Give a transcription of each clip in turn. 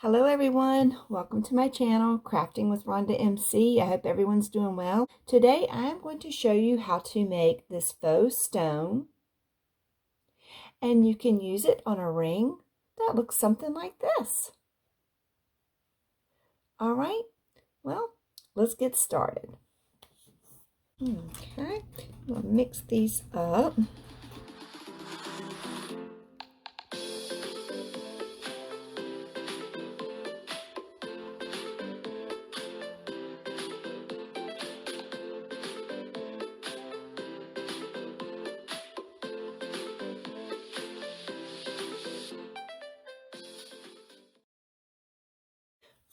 Hello everyone, welcome to my channel, Crafting with Ronda MC. I hope everyone's doing well. Today I'm going to show you how to make this faux stone. And you can use it on a ring that looks something like this. Alright, well, let's get started. Okay, I'll mix these up.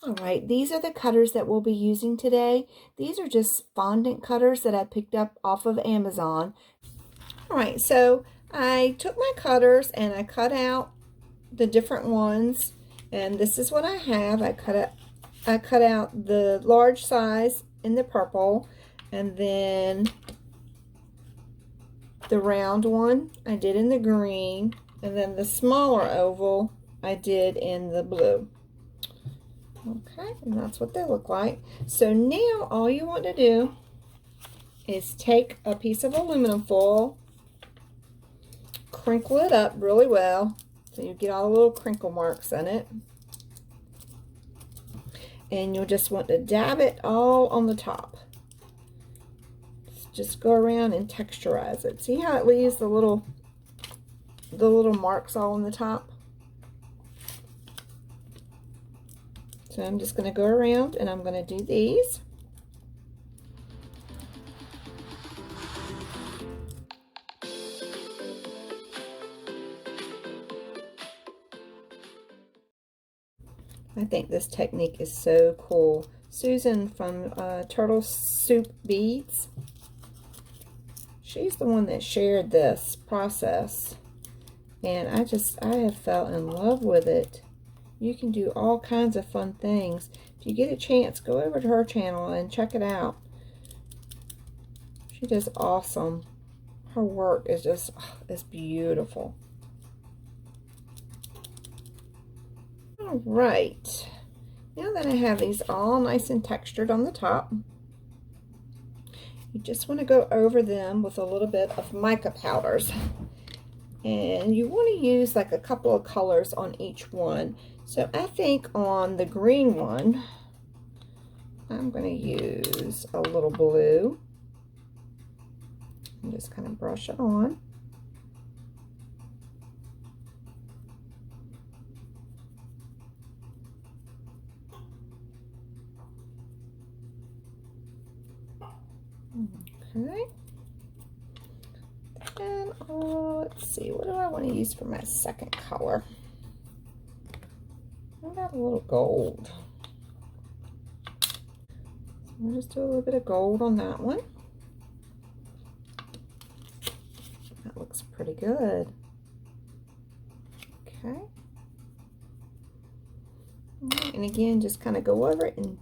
Alright, these are the cutters that we'll be using today. These are just fondant cutters that I picked up off of Amazon. Alright, so I took my cutters and I cut out the different ones, and this is what I have. I cut out the large size in the purple, and then the round one I did in the green, and then the smaller oval I did in the blue. Okay, and that's what they look like. So now all you want to do is take a piece of aluminum foil, crinkle it up really well so you get all the little crinkle marks in it, and you'll just want to dab it all on the top. Just go around and texturize it. See how it leaves the little marks all on the top? So I'm just going to go around and I'm going to do these. I think this technique is so cool. Susan from Turtle Soup Beads, she's the one that shared this process, and I have fell in love with it. You can do all kinds of fun things. If you get a chance, go over to her channel and check it out. She does awesome. Her work is just, it's beautiful. All right. Now that I have these all nice and textured on the top, you just want to go over them with a little bit of mica powders. And you want to use like a couple of colors on each one. So I think on the green one, I'm going to use a little blue and just kind of brush it on. Okay. And let's see, what do I want to use for my second color? I got a little gold. So we'll just do a little bit of gold on that one. That looks pretty good. Okay. And again, just kind of go over it and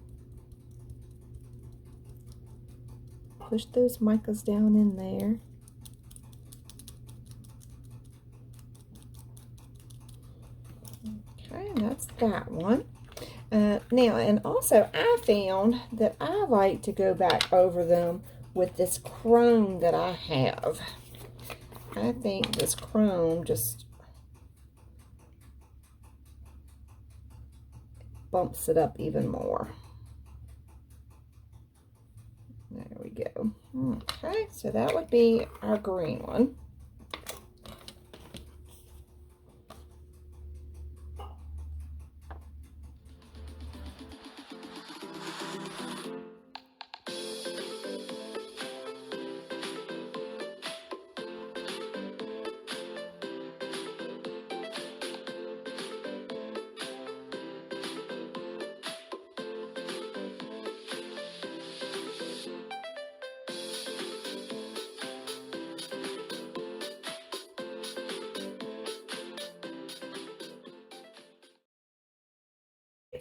push those micas down in there. Okay, and that's that one. Now, and also I found that I like to go back over them with this chrome that I have. I think this chrome just bumps it up even more. There we go. Okay, so that would be our green one.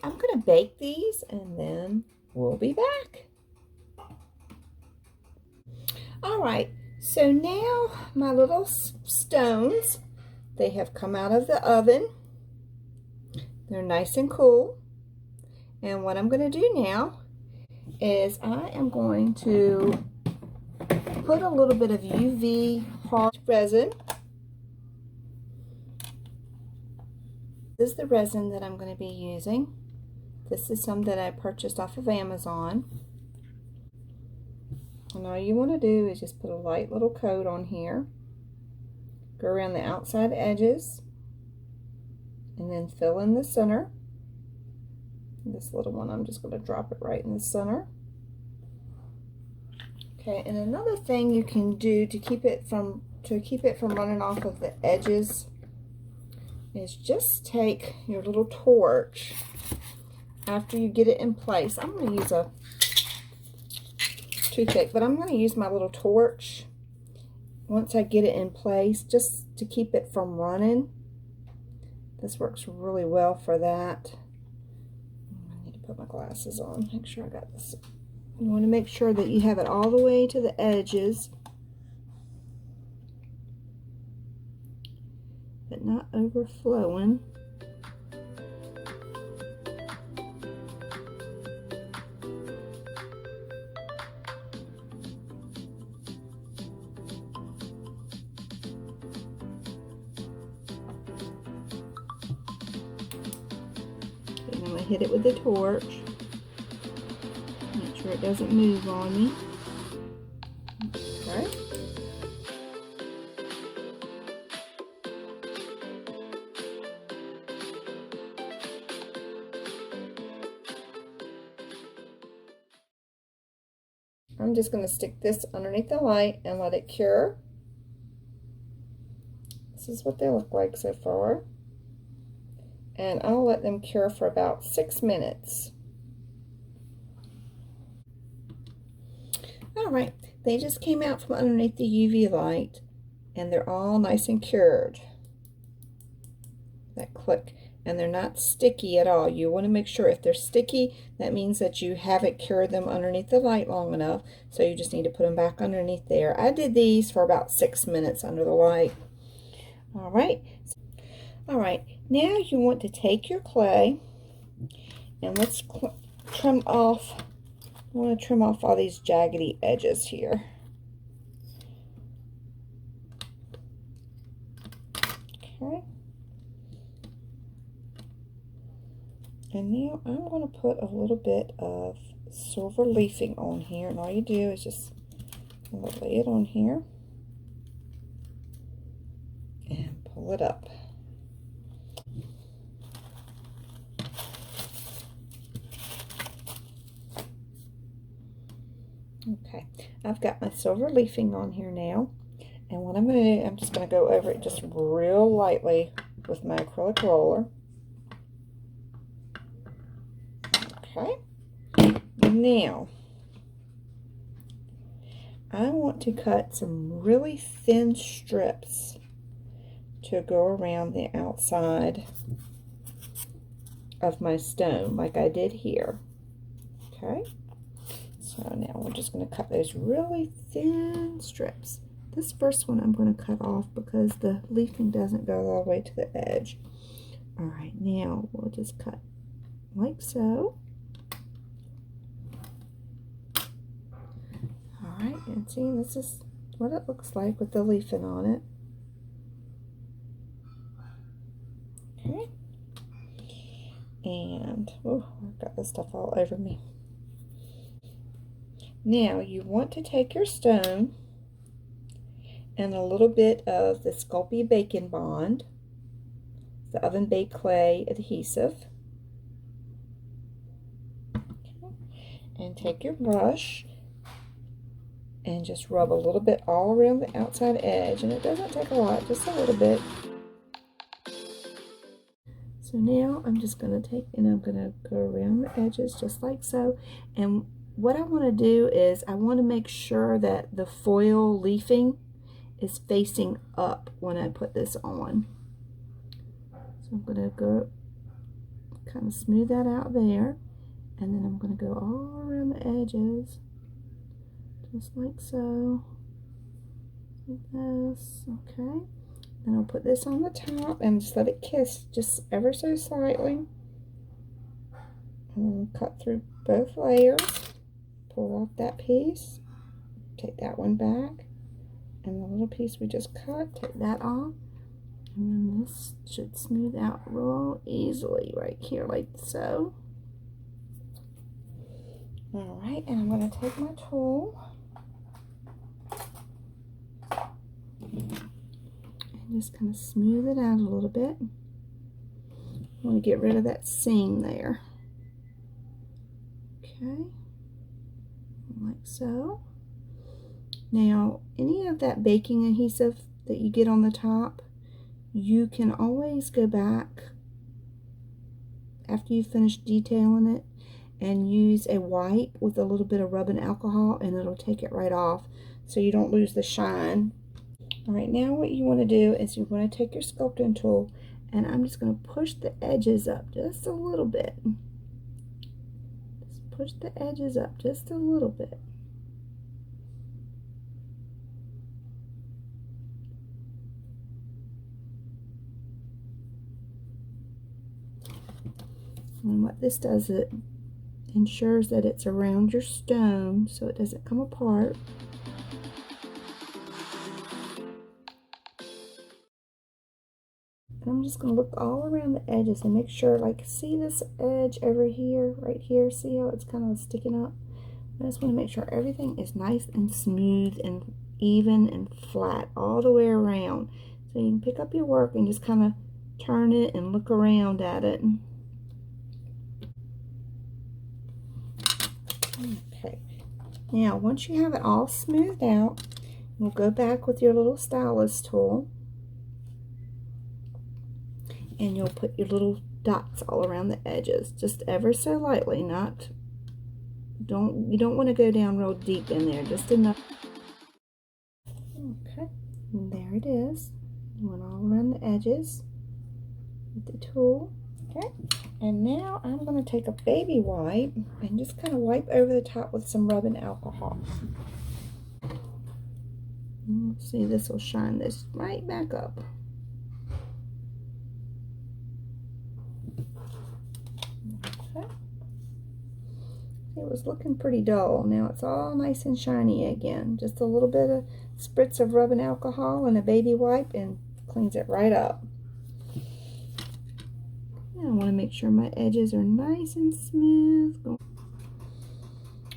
I'm going to bake these and then we'll be back. Alright, so now my little stones, they have come out of the oven. They're nice and cool. And what I'm going to do now is I am going to put a little bit of UV hard resin. This is the resin that I'm going to be using. This is some that I purchased off of Amazon. And all you want to do is just put a light little coat on here. Go around the outside edges. And then fill in the center. This little one, I'm just going to drop it right in the center. Okay, and another thing you can do to keep it from running off of the edges is just take your little torch after you get it in place. I'm going to use a toothpick, but I'm going to use my little torch once I get it in place just to keep it from running. This works really well for that. I need to put my glasses on, make sure I got this. You want to make sure that you have it all the way to the edges, but not overflowing. And I'm going to hit it with the torch. Make sure it doesn't move on me. Okay. I'm just going to stick this underneath the light and let it cure. This is what they look like so far. And I'll let them cure for about 6 minutes. Alright, they just came out from underneath the UV light and they're all nice and cured. That click. And they're not sticky at all. You want to make sure if they're sticky, that means that you haven't cured them underneath the light long enough. So you just need to put them back underneath there. I did these for about 6 minutes under the light. Alright. Alright, now you want to take your clay and let's trim off. I want to trim off all these jaggedy edges here. Okay. And now I'm going to put a little bit of silver leafing on here, and all you do is just lay it on here and pull it up. Okay, I've got my silver leafing on here now, and what I'm going to do, I'm just going to go over it just real lightly with my acrylic roller. Okay, now I want to cut some really thin strips to go around the outside of my stone like I did here. Okay, so now we're just going to cut those really thin strips. This first one I'm going to cut off because the leafing doesn't go all the way to the edge. Alright, now we'll just cut like so. Alright, and see, this is what it looks like with the leafing on it. Okay. And, oh, I've got this stuff all over me. Now, you want to take your stone and a little bit of the Sculpey Bacon Bond, the oven baked clay adhesive. Okay. And take your brush and just rub a little bit all around the outside edge, and it doesn't take a lot, just a little bit. So now I'm just going to take and I'm going to go around the edges just like so, and what I want to do is I want to make sure that the foil leafing is facing up when I put this on. So I'm going to go kind of smooth that out there, and then I'm going to go all around the edges. Just like so, like this, okay. Then I'll put this on the top and just let it kiss just ever so slightly. And cut through both layers, pull off that piece, take that one back, and the little piece we just cut, take that off, and then this should smooth out real easily right here, like so. All right, and I'm going to take my tool and just kind of smooth it out a little bit. I want to get rid of that seam there. Okay, like so. Now, any of that baking adhesive that you get on the top, you can always go back after you finish detailing it and use a wipe with a little bit of rubbing alcohol, and it'll take it right off so you don't lose the shine. All right, now what you want to do is you want to take your sculpting tool, and I'm just going to push the edges up just a little bit. Just push the edges up just a little bit. And what this does, it ensures that it's around your stone so it doesn't come apart. And I'm just going to look all around the edges and make sure, like, see this edge over here, right here, see how it's kind of sticking up? I just want to make sure everything is nice and smooth and even and flat all the way around. So you can pick up your work and just kind of turn it and look around at it. Okay, now once you have it all smoothed out, you'll go back with your little stylus tool and you'll put your little dots all around the edges, just ever so lightly. You don't want to go down real deep in there, just enough. Okay, and there it is. You went all around the edges with the tool. Okay, and now I'm going to take a baby wipe and just kind of wipe over the top with some rubbing alcohol. See, this will shine this right back up. Okay. It was looking pretty dull. Now it's all nice and shiny again. Just a little bit of spritz of rubbing alcohol and a baby wipe and cleans it right up. I want to make sure my edges are nice and smooth.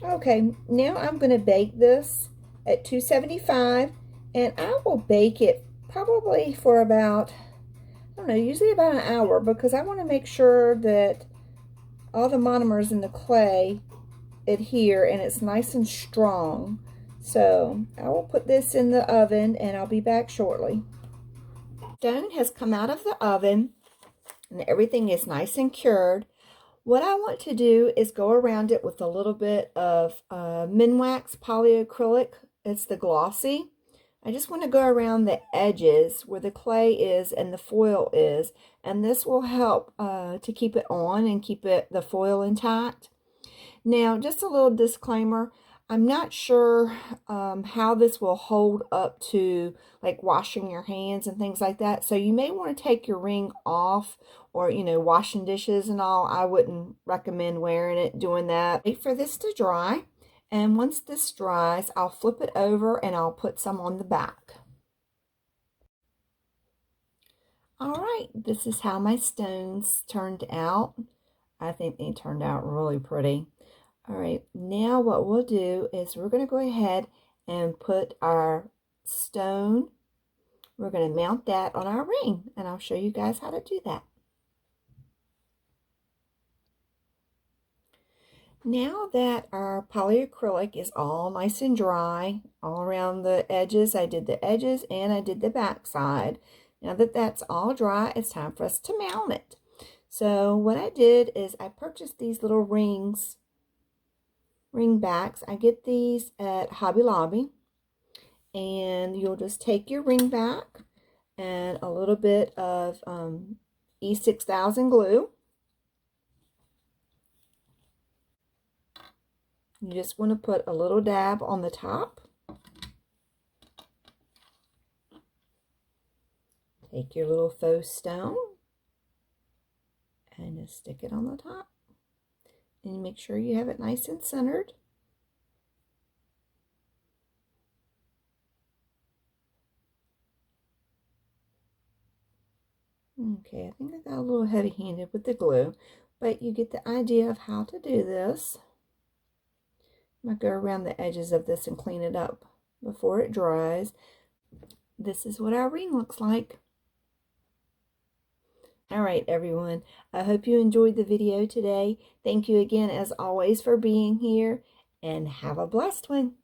Okay, now I'm going to bake this at 275, and I will bake it probably for about, I don't know, usually about an hour, because I want to make sure that all the monomers in the clay adhere and it's nice and strong. So I will put this in the oven and I'll be back shortly. Stone has come out of the oven and everything is nice and cured. What I want to do is go around it with a little bit of Minwax polyacrylic. It's the glossy. I just want to go around the edges where the clay is and the foil is, and this will help to keep it on and keep the foil intact. Now, just a little disclaimer, I'm not sure how this will hold up to like washing your hands and things like that. So you may want to take your ring off, or, you know, washing dishes and all. I wouldn't recommend wearing it, doing that. Wait for this to dry. And once this dries, I'll flip it over and I'll put some on the back. All right, this is how my stones turned out. I think they turned out really pretty. All right, now what we'll do is we're going to go ahead and put our stone, we're going to mount that on our ring, and I'll show you guys how to do that. Now that our polyacrylic is all nice and dry, all around the edges, I did the edges and I did the back side. Now that that's all dry, it's time for us to mount it. So what I did is I purchased these little ring backs. I get these at Hobby Lobby, and you'll just take your ring back and a little bit of E6000 glue. You just want to put a little dab on the top. Take your little faux stone and just stick it on the top. And make sure you have it nice and centered. Okay, I think I got a little heavy-handed with the glue, but you get the idea of how to do this. I'm going to go around the edges of this and clean it up before it dries. This is what our ring looks like. Alright everyone, I hope you enjoyed the video today. Thank you again as always for being here, and have a blessed one.